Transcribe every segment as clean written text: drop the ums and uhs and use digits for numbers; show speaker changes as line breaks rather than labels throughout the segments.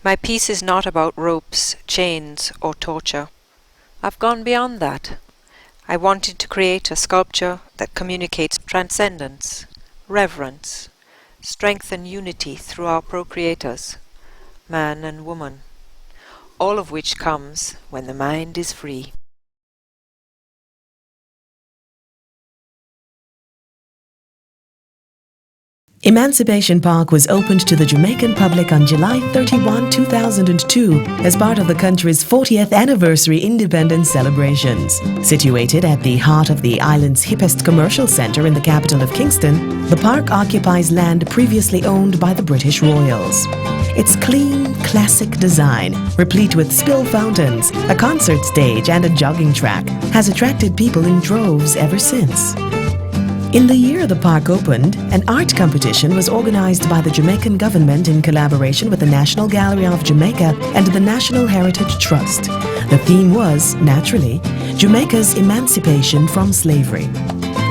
My piece is not about ropes, chains, or torture. I've gone beyond that. I wanted to create a sculpture that communicates transcendence, reverence, strength and unity through our procreators, man and woman, all of which comes when the mind is free.
Emancipation Park was opened to the Jamaican public on July 31, 2002 as part of the country's 40th anniversary independence celebrations. Situated at the heart of the island's hippest commercial centre in the capital of Kingston, the park occupies land previously owned by the British Royals. Its clean, classic design, replete with spill fountains, a concert stage and a jogging track, has attracted people in droves ever since. In the year the park opened, an art competition was organized by the Jamaican government in collaboration with the National Gallery of Jamaica and the National Heritage Trust. The theme was, naturally, Jamaica's emancipation from slavery.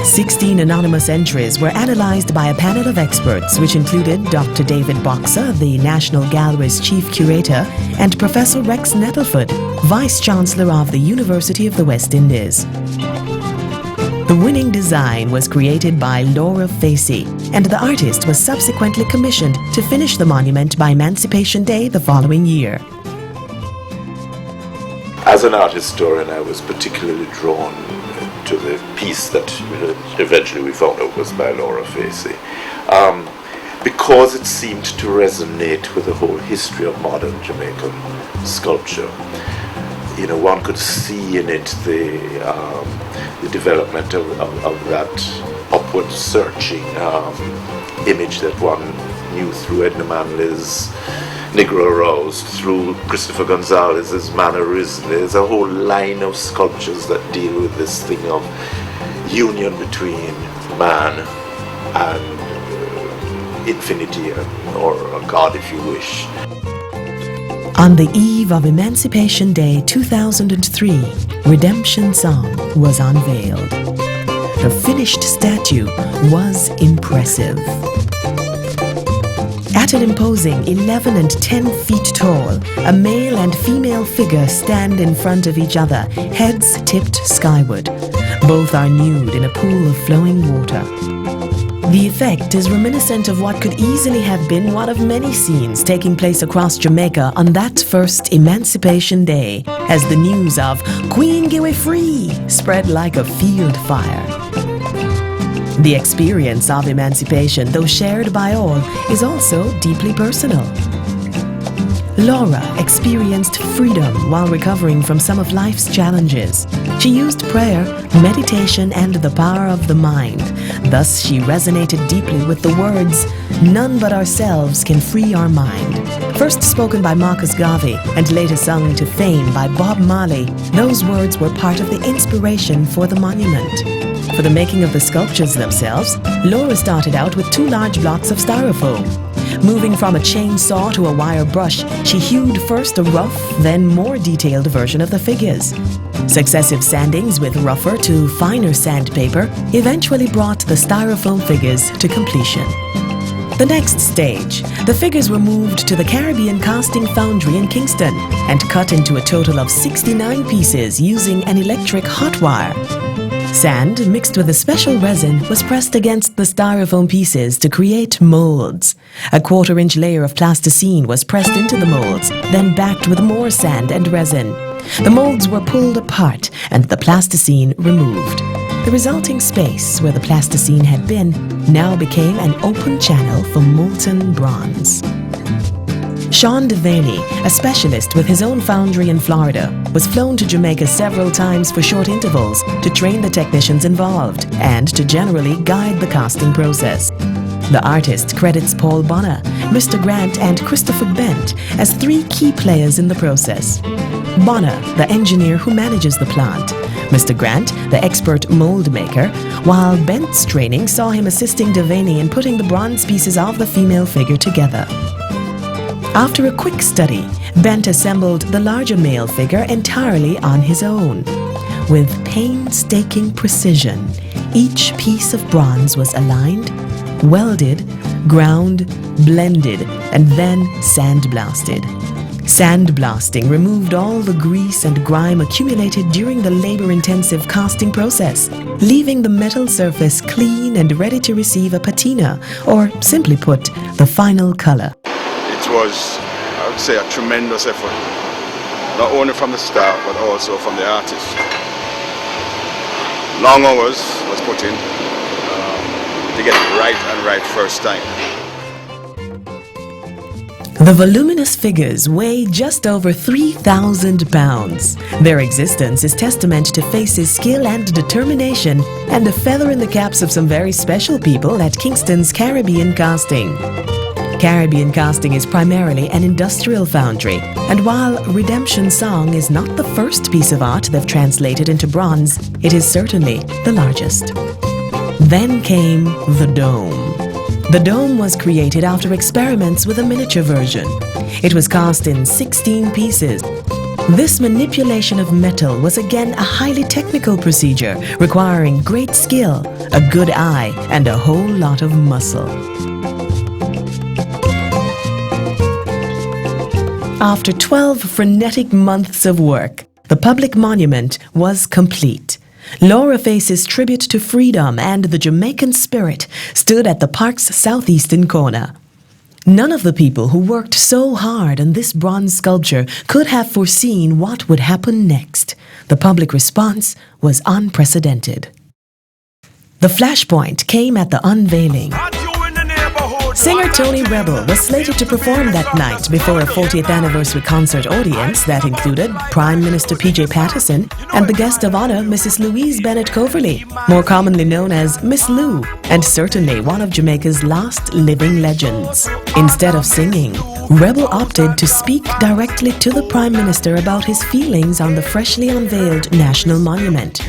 16 anonymous entries were analyzed by a panel of experts, which included Dr. David Boxer, the National Gallery's chief curator, and Professor Rex Nettleford, Vice-Chancellor of the University of the West Indies. The winning design was created by Laura Facey, and the artist was subsequently commissioned to finish the monument by Emancipation Day the following year.
As an art historian, I was particularly drawn to the piece that eventually we found out was by Laura Facey, because it seemed to resonate with the whole history of modern Jamaican sculpture. You know, one could see in it the development of that upward searching image that one knew through Edna Manley's Negro Rose, through Christopher Gonzalez's Mannerism. There's a whole line of sculptures that deal with this thing of union between man and infinity, or a God, if you wish.
On the eve of Emancipation Day 2003, Redemption Song was unveiled. The finished statue was impressive. At an imposing 11 and 10 feet tall, a male and female figure stand in front of each other, heads tipped skyward. Both are nude in a pool of flowing water. The effect is reminiscent of what could easily have been one of many scenes taking place across Jamaica on that first Emancipation Day, as the news of Queen Giwe Free spread like a field fire. The experience of emancipation, though shared by all, is also deeply personal. Laura experienced freedom while recovering from some of life's challenges. She used prayer, meditation, and the power of the mind. Thus, she resonated deeply with the words, "None but ourselves can free our mind." First spoken by Marcus Garvey and later sung to fame by Bob Marley, those words were part of the inspiration for the monument. For the making of the sculptures themselves, Laura started out with 2 large blocks of styrofoam. Moving from a chainsaw to a wire brush, she hewed first a rough, then more detailed version of the figures. Successive sandings with rougher to finer sandpaper eventually brought the styrofoam figures to completion. The next stage, the figures were moved to the Caribbean Casting Foundry in Kingston and cut into a total of 69 pieces using an electric hot wire. Sand mixed with a special resin was pressed against the styrofoam pieces to create molds. A 1/4-inch layer of plasticine was pressed into the molds, then backed with more sand and resin. The molds were pulled apart and the plasticine removed. The resulting space where the plasticine had been now became an open channel for molten bronze. Sean Devaney, a specialist with his own foundry in Florida, was flown to Jamaica several times for short intervals to train the technicians involved and to generally guide the casting process. The artist credits Paul Bonner, Mr. Grant, and Christopher Bent as 3 key players in the process. Bonner, the engineer who manages the plant, Mr. Grant, the expert mold maker, while Bent's training saw him assisting Devaney in putting the bronze pieces of the female figure together. After a quick study, Bent assembled the larger male figure entirely on his own. With painstaking precision, each piece of bronze was aligned, welded, ground, blended, and then sandblasted. Sandblasting removed all the grease and grime accumulated during the labor-intensive casting process, leaving the metal surface clean and ready to receive a patina, or simply put, the final color.
It was, I would say, a tremendous effort, not only from the staff but also from the artists. Long hours was put in to get it right first time.
The voluminous figures weigh just over 3,000 pounds. Their existence is testament to Facey's skill and determination, and a feather in the caps of some very special people at Kingston's Caribbean Casting. Caribbean Casting is primarily an industrial foundry, and while Redemption Song is not the first piece of art they've translated into bronze, it is certainly the largest. Then came the Dome. The dome was created after experiments with a miniature version. It was cast in 16 pieces. This manipulation of metal was again a highly technical procedure requiring great skill, a good eye, and a whole lot of muscle. After 12 frenetic months of work, the public monument was complete. Laura Facey's tribute to freedom and the Jamaican spirit stood at the park's southeastern corner. None of the people who worked so hard on this bronze sculpture could have foreseen what would happen next. The public response was unprecedented. The flashpoint came at the unveiling. Singer Tony Rebel was slated to perform that night before a 40th anniversary concert audience that included Prime Minister PJ Patterson and the guest of honor Mrs. Louise Bennett Coverley, more commonly known as Miss Lou, and certainly one of Jamaica's last living legends. Instead of singing, Rebel opted to speak directly to the Prime Minister about his feelings on the freshly unveiled national monument.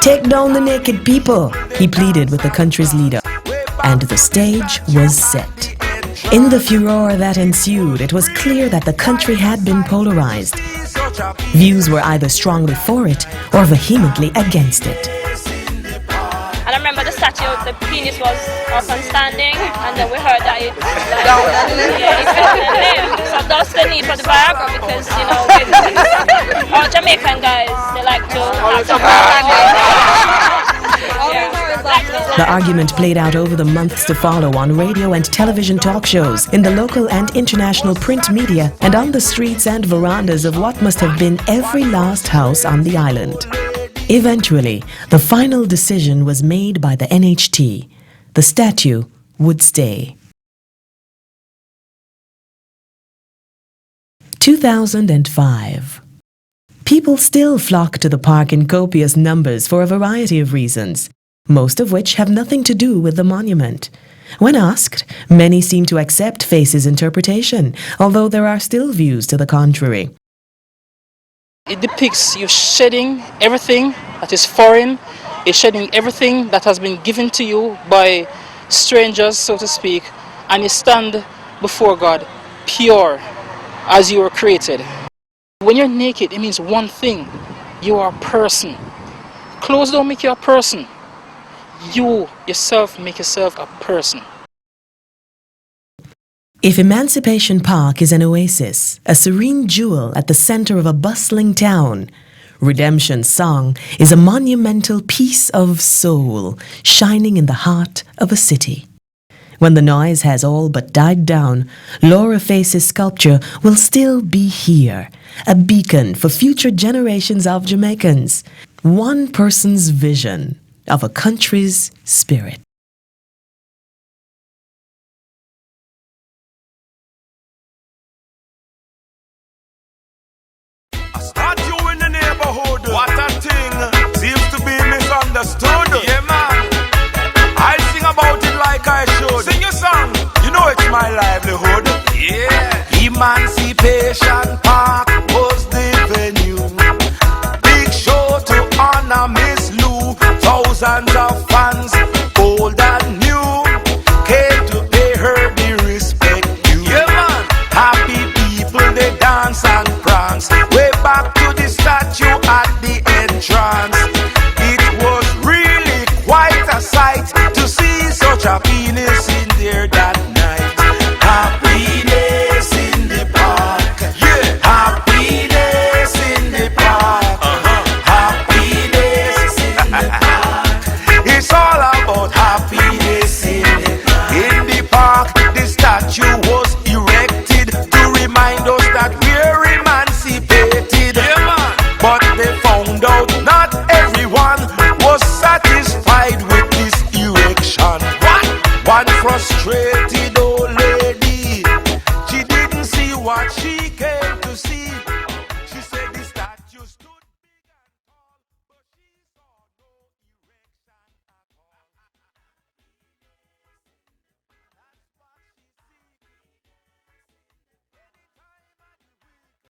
"Take down the naked people," he pleaded with the country's leader. And the stage was set. In the furore that ensued, it was clear that the country had been polarized. Views were either strongly for it or vehemently against it.
And I remember the statue, the penis was up and standing, and then we heard that it's down and live. So that's the need for the Viagra, because, you know, all Jamaican guys, they like to have some
The argument played out over the months to follow on radio and television talk shows, in the local and international print media, and on the streets and verandas of what must have been every last house on the island. Eventually, the final decision was made by the NHT. The statue would stay. 2005. People still flock to the park in copious numbers for a variety of reasons, most of which have nothing to do with the monument. When asked, many seem to accept Facey's interpretation, although there are still views to the contrary.
It depicts you shedding everything that is foreign, it's shedding everything that has been given to you by strangers, so to speak, and you stand before God pure as you were created. When you're naked, it means one thing: you are a person. Clothes don't make you a person. You yourself make yourself a person.
If Emancipation Park is an oasis, a serene jewel at the center of a bustling town, Redemption Song is a monumental piece of soul shining in the heart of a city. When the noise has all but died down, Laura Facey's sculpture will still be here, a beacon for future generations of Jamaicans, one person's vision of a country's spirit.
A statue in the neighborhood, what a thing, seems to be misunderstood. Yeah, man, I sing about it like I should. Sing your song, you know it's my livelihood. Yeah, Emancipation Park.